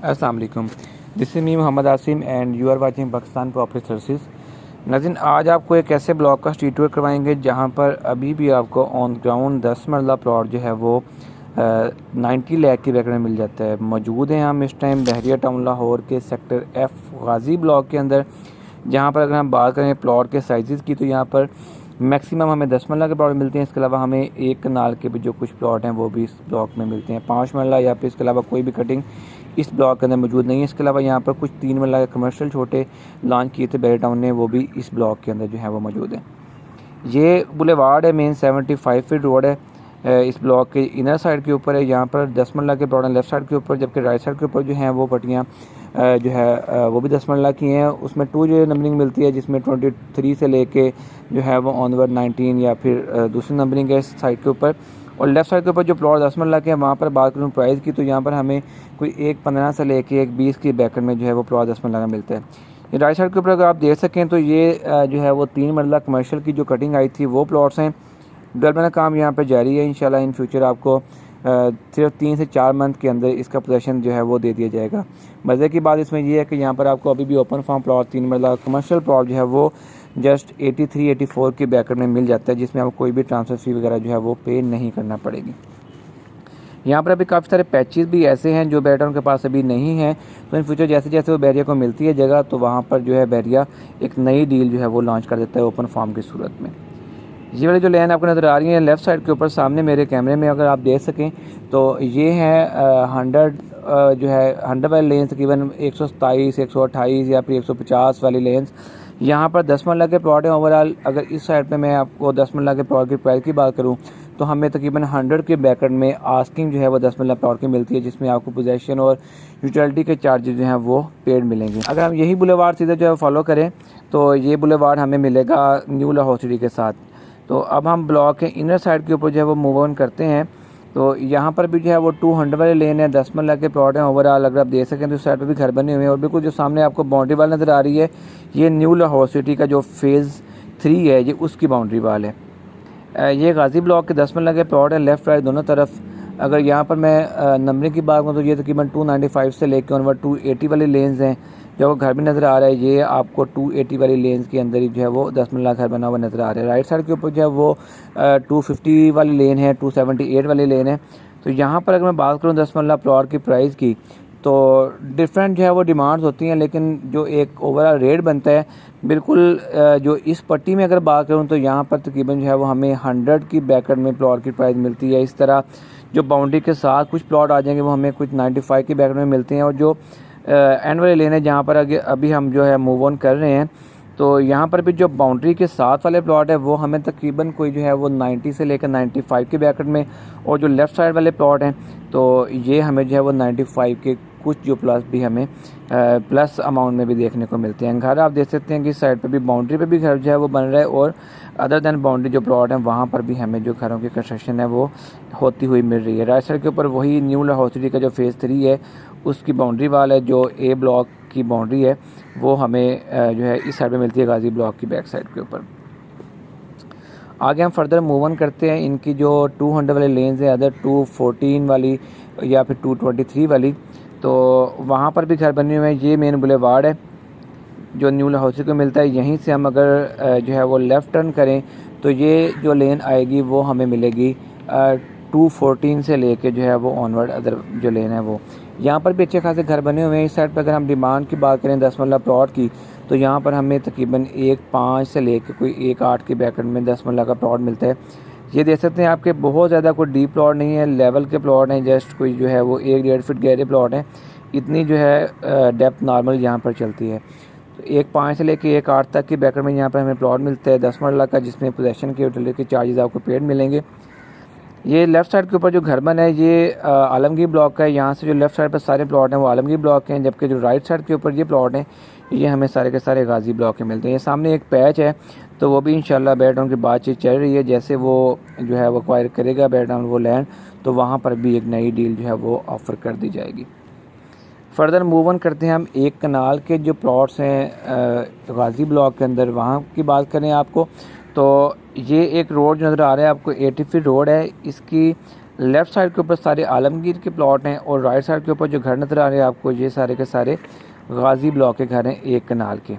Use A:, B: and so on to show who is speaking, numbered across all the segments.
A: अस्सलाम वालेकुम। This is me Mohammad Asim and you are watching Pakistan property services. नाज़रीन, आज आपको एक ऐसे ब्लॉक का स्ट्रीट टूर करवाएंगे जहां पर अभी भी आपको ऑन ग्राउंड 10 मरला प्लॉट जो है वो 90 लाख की रेट में मिल जाता है। मौजूद हैं हम इस टाइम बहरिया टाउन लाहौर के सेक्टर F गाजी ब्लॉक के अंदर, जहाँ पर अगर हम बात करें प्लॉट के साइज़ की तो यहाँ पर मैक्सिमम हमें 10 मरला के प्लॉट मिलते हैं। इसके अलावा हमें एक कनाल के भी जो कुछ प्लॉट हैं वो भी इस ब्लॉक में मिलते हैं। 5 मरला या फिर इसके अलावा कोई भी कटिंग इस ब्लॉक के अंदर मौजूद नहीं है। इसके अलावा यहाँ पर कुछ 3 मरला के कमर्शियल छोटे लॉन्च किए थे बहरिया टाउन ने, वो भी इस ब्लॉक के अंदर जो है वो मौजूद है। ये बुलेवार्ड है, मेन 75 फीट रोड है। इस ब्लॉक के इनर साइड के ऊपर है। यहाँ पर 10 मरला के प्लॉट हैं लेफ़्ट साइड के ऊपर, जबकि राइट साइड के ऊपर जो हैं वो पट्टियाँ जो है वो भी 10 मरला की हैं। उसमें 2 जो नंबरिंग मिलती है, जिसमें 23 से लेके जो है वो ऑनवर्ड 19 या फिर दूसरी नंबरिंग है इस साइड के ऊपर। और लेफ़्ट साइड के ऊपर जो प्लॉट 10 मरला के हैं वहाँ पर बात करूँ प्राइस की, तो यहाँ पर हमें कोई 1.15 से लेके 1.20 की ब्रैकेट में जो है वो प्लॉट 10 मरला का मिलता है। ये राइट साइड के ऊपर अगर आप देख सकें तो ये जो है वो 3 मरला कमर्शियल की जो कटिंग आई थी वो प्लॉट्स हैं। डेवलपमेंट का काम यहाँ पर जारी है। इंशाल्लाह इन फ्यूचर आपको सिर्फ 3 से 4 मंथ के अंदर इसका पोजेसन जो है वो दे दिया जाएगा। मज़े की बात इसमें यह है कि यहाँ पर आपको अभी भी ओपन फार्म प्लॉट 3 मरला कमर्शियल प्लॉट जो है वो जस्ट 83-84 की ब्रैकेट में मिल जाता है, जिसमें आपको कोई भी ट्रांसफ़र फ़ी वगैरह जो है वो पे नहीं करना पड़ेगी। यहाँ पर अभी काफ़ी सारे पैचेस भी ऐसे हैं जो बहरिया के पास अभी नहीं हैं, तो इन फ्यूचर जैसे जैसे वो बहरिया को मिलती है जगह, तो वहाँ पर जो है बहरिया एक नई डील जो है वो लॉन्च कर देता है ओपन फार्म की सूरत में। ये वाली जो लैंड आपको नज़र आ रही है लेफ़्ट साइड के ऊपर सामने मेरे कैमरे में अगर आप देख सकें तो ये है 100 वाली लेंस, तकरीबन 127, 128 या फिर 150 वाली लेंस। यहाँ पर 10 मरला के प्लॉट हैं ओवरऑल। अगर इस साइड पे मैं आपको 10 मरला के प्लॉट की प्राइस की बात करूँ तो हमें तकरीबन 100 के ब्रैकेट में आस्किंग जो है वो 10 मरला प्लॉट की मिलती है, जिसमें आपको पोजेसन और यूटिलिटी के चार्जेस जो हैं वो पेड मिलेंगे। अगर हम यही बुलेवार्ड सीधे जो है फॉलो करें तो ये बुलेवार्ड हमें मिलेगा न्यू लाहौर सिटी के साथ। तो अब हम ब्लॉक के इनर साइड के ऊपर जो है वो मूव ऑन करते हैं। तो यहाँ पर भी जो है वो 200 वाले लेन है, 10 मरला के प्लॉट हैं ओवरऑल। अगर आप देख सकें तो इस साइड पर भी घर बने हुए हैं। और बिल्कुल जो सामने आपको बाउंड्री वाल नज़र आ रही है ये न्यू लाहौर सिटी का जो फेज़ 3 है, ये उसकी बाउंड्री वाल है। ये गाजी ब्लॉक के 10 मरला के प्लॉट है लेफ़्ट राइट दोनों तरफ। अगर यहाँ पर मैं नंबरिंग की बात करूँ तो ये तकरीबन 295 से लेकर ऑनवर्ड 280 वाली लेन्स हैं। जो घर भी नज़र आ रहा है ये आपको 280 वाली लेन्स के अंदर ही जो है वो 10 मरला घर बना हुआ नज़र आ रहा है। राइट साइड के ऊपर जो है वो 250 वाली लेन है, 278 वाली लेन है। तो यहाँ पर अगर मैं बात करूँ 10 मरला प्लॉट की प्राइस की, तो डिफरेंट जो है वो डिमांड्स होती हैं, लेकिन जो एक ओवरऑल रेट बनता है बिल्कुल जो इस पट्टी में अगर बात करूँ तो यहाँ पर तकरीबन जो है वो हमें 100 की ब्रैकेट में प्लॉट की प्राइस मिलती है। इस तरह जो बाउंड्री के साथ कुछ प्लॉट आ जाएंगे वो हमें कुछ 95 की ब्रैकेट में मिलते हैं। और जो एंड वाले लेन है जहाँ पर अभी हम जो है मूव ऑन कर रहे हैं, तो यहाँ पर भी जो बाउंड्री के साथ वाले प्लॉट है वो हमें तकरीबन कोई जो है वो 90 से लेकर 95 की ब्रैकेट में, और जो लेफ़्ट साइड वाले प्लॉट हैं तो ये हमें जो है वो 95 के कुछ जो प्लस भी हमें प्लस अमाउंट में भी देखने को मिलते हैं। घर आप देख सकते हैं कि इस साइड पे भी बाउंड्री पे भी घर जो है वो बन रहा है, और अदर दैन बाउंड्री जो प्लॉट हैं वहाँ पर भी हमें जो घरों की कंस्ट्रक्शन है वो होती हुई मिल रही है। राइट साइड के ऊपर वही न्यू लाहौर सिटी का जो फेज़ 3 है उसकी बाउंड्री वाल है। जो ए ब्लॉक की बाउंड्री है वो हमें जो है इस साइड पे मिलती है गाजी ब्लॉक की बैक साइड के ऊपर। आगे हम फर्दर मूव ऑन करते हैं। इनकी जो 200 वाली लेन्स है, अदर 214 वाली या फिर 223 वाली, तो वहाँ पर भी घर बने हुए हैं। ये मेन बुलेवार्ड है जो न्यू लाहौर सिटी को मिलता है। यहीं से हम अगर जो है वो लेफ़्ट टर्न करें तो ये जो लेन आएगी वो हमें मिलेगी 214 से लेके जो है वो ऑनवर्ड अदर जो लेन है वो। यहाँ पर भी अच्छे खासे घर बने हुए हैं। इस साइड पर अगर हम डिमांड की बात करें 10 मरला प्लॉट की, तो यहाँ पर हमें तकरीबन 1.5 से लेकर कोई 1.8 की ब्रैकेट में 10 मरला का प्लॉट मिलता है। ये देख सकते हैं आपके बहुत ज़्यादा कोई डीप प्लॉट नहीं है, लेवल के प्लॉट हैं। जस्ट कोई जो है वो 1-1.5 फीट गहरे प्लॉट हैं। इतनी जो है डेप्थ नॉर्मल यहाँ पर चलती है। तो 1.5 से लेकर 1.8 तक की ब्रैकेट में यहाँ पर हमें प्लॉट मिलता है 10 मरला का, जिसमें पोजेसन के यूटिलिटी के चार्जेस आपको पेड मिलेंगे। ये लेफ़्ट साइड के ऊपर जो घर बना है ये आलमगीर ब्लॉक का है। यहाँ से जो लेफ़्ट साइड पर सारे प्लॉट हैं वो आलमगीर ब्लॉक के हैं, जबकि जो राइट साइड के ऊपर ये प्लॉट हैं ये हमें सारे के सारे गाजी ब्लॉक के मिलते हैं। ये सामने एक पैच है, तो वो भी इंशाल्लाह बहरिया टाउन की बातचीत चल रही है। जैसे वो जो है वो एक्वायर करेगा बहरिया टाउन वो लैंड, तो वहाँ पर भी एक नई डील जो है वो ऑफ़र कर दी जाएगी। फर्दर मूव ऑन करते हैं हम। एक कनाल के जो प्लॉट्स हैं गाजी ब्लॉक के अंदर, वहाँ की बात करें आपको तो ये एक रोड जो नज़र आ रहा है आपको 80 फीट रोड है। इसकी लेफ़्ट साइड के ऊपर सारे आलमगीर के प्लॉट हैं और राइट साइड के ऊपर जो घर नज़र आ रहे हैं आपको ये सारे के सारे गाजी ब्लॉक के घर हैं 1 कनाल के।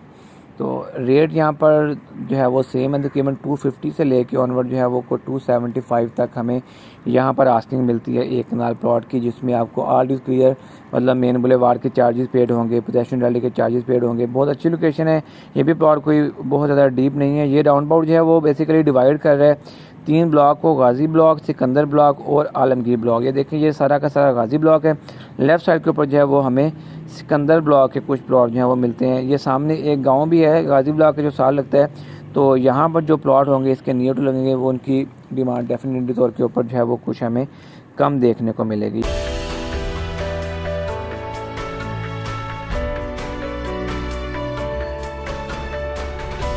A: तो रेट यहाँ पर जो है वो सेम है, तकरीबन 250 से लेके ऑनवर्ड जो है वो को 275 तक हमें यहाँ पर आस्किंग मिलती है 1 कनाल प्लॉट की, जिसमें आपको ऑल इज़ क्लियर मतलब मेन बुलेवार्ड के चार्जेस पेड होंगे, पोजेशन वैली के चार्जेस पेड होंगे। बहुत अच्छी लोकेशन है, ये भी प्लॉट कोई बहुत ज़्यादा डीप नहीं है। ये राउंड अबाउट जो है वो बेसिकली डिवाइड कर रहा है 3 ब्लॉक को, गाजी ब्लॉक, सिकंदर ब्लॉक और आलमगीर ब्लॉक। ये देखिए ये सारा का सारा गाजी ब्लॉक है। लेफ़्ट साइड के ऊपर जो है वो हमें सिकंदर ब्लॉक के कुछ प्लॉट जो हैं वो मिलते हैं। ये सामने एक गांव भी है गाजी ब्लॉक के जो साल लगता है, तो यहाँ पर जो प्लॉट होंगे इसके नियर टू लगेंगे वो उनकी डिमांड डेफिनेटली तौर के ऊपर जो है वो कुछ हमें कम देखने को मिलेगी।